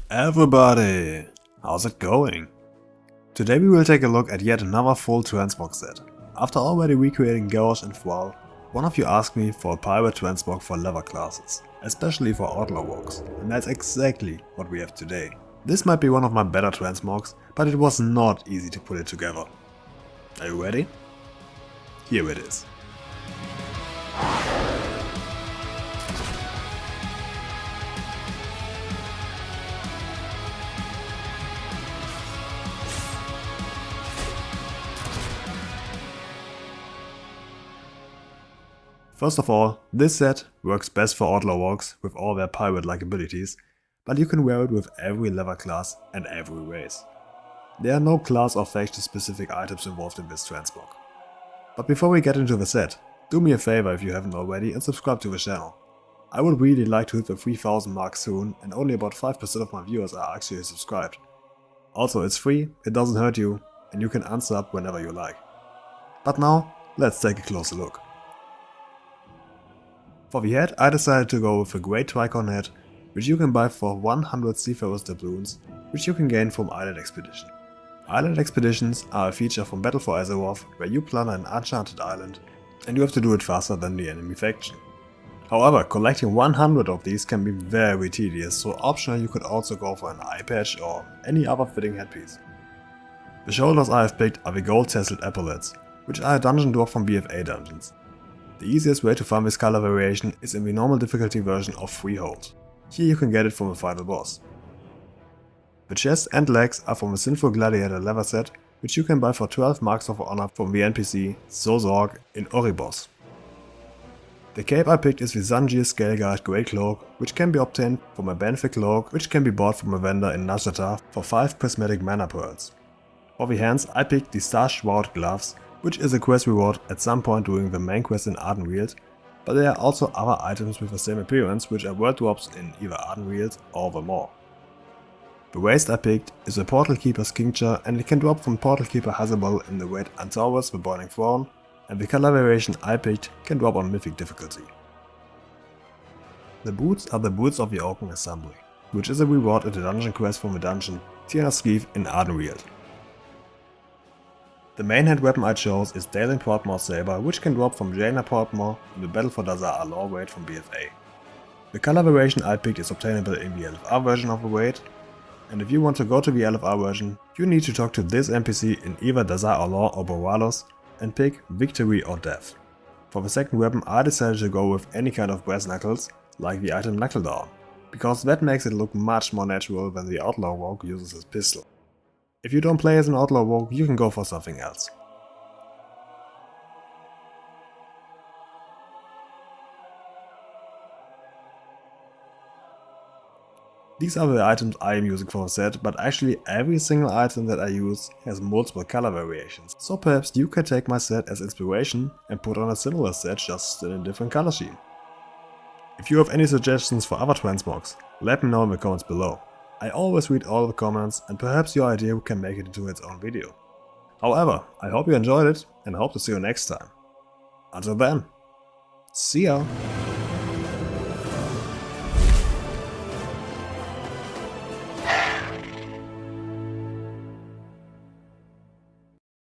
Everybody! How's it going? Today we will take a look at yet another full transmog set. After already recreating Gauche and Thrall, one of you asked me for a Pirate Transmog for leather classes, especially for Outlaw Rogues, and that's exactly what we have today. This might be one of my better transmogs, but it was not easy to put it together. Are you ready? Here it is. First of all, this set works best for Outlaw Rogues with all their pirate-like abilities, but you can wear it with every leather class and every race. There are no class or faction specific items involved in this transmog. But before we get into the set, do me a favor if you haven't already and subscribe to the channel. I would really like to hit the 3000 mark soon, and only about 5% of my viewers are actually subscribed. Also, it's free, it doesn't hurt you, and you can unsub whenever you like. But now, let's take a closer look. For the head, I decided to go with a Great Tricorn head, which you can buy for 100 Seafarer's doubloons, which you can gain from Island Expedition. Island Expeditions are a feature from Battle for Azeroth, where you plunder an enchanted island, and you have to do it faster than the enemy faction. However, collecting 100 of these can be very tedious, so optional you could also go for an eye patch or any other fitting headpiece. The shoulders I have picked are the gold tasseled epaulets, which are a dungeon drop from BFA dungeons. The easiest way to farm this color variation is in the normal difficulty version of Freehold. Here you can get it from the final boss. The chest and legs are from the Sinful Gladiator leather set, which you can buy for 12 marks of honor from the NPC Zozorg in Oribos. The cape I picked is the Zangier Scaleguard Grey Cloak, which can be obtained from a Benthic Cloak, which can be bought from a vendor in Nazjatar for 5 prismatic mana pearls. For the hands I picked the Star Shroud Gloves, which is a quest reward at some point during the main quest in Ardenweald, but there are also other items with the same appearance which are world drops in either Ardenweald or the Maw. The waist I picked is a Portal Keeper's Cincture, and it can drop from Portal Keeper Hazabal in the raid Antaurus the Boiling Throne, and the color variation I picked can drop on Mythic difficulty. The boots are the Boots of the Oaken Assembly, which is a reward at the dungeon quest from the dungeon Tierna's Skeeve in Ardenweald. The main hand weapon I chose is Daelin Proudmoore Saber, which can drop from Jaina Proudmoore in the Battle for Dazar Law raid from BFA. The color variation I picked is obtainable in the LFR version of the raid, and if you want to go to the LFR version, you need to talk to this NPC in either Dazar Law or Boralos and pick Victory or Death. For the second weapon I decided to go with any kind of brass knuckles, like the item Knuckledown, because that makes it look much more natural when the Outlaw Rogue uses his pistol. If you don't play as an Outlaw Rogue, you can go for something else. These are the items I am using for the set, but actually every single item that I use has multiple color variations, so perhaps you can take my set as inspiration and put on a similar set just in a different color scheme. If you have any suggestions for other transmogs, let me know in the comments below. I always read all the comments, and perhaps your idea can make it into its own video. However, I hope you enjoyed it and hope to see you next time. Until then, see ya!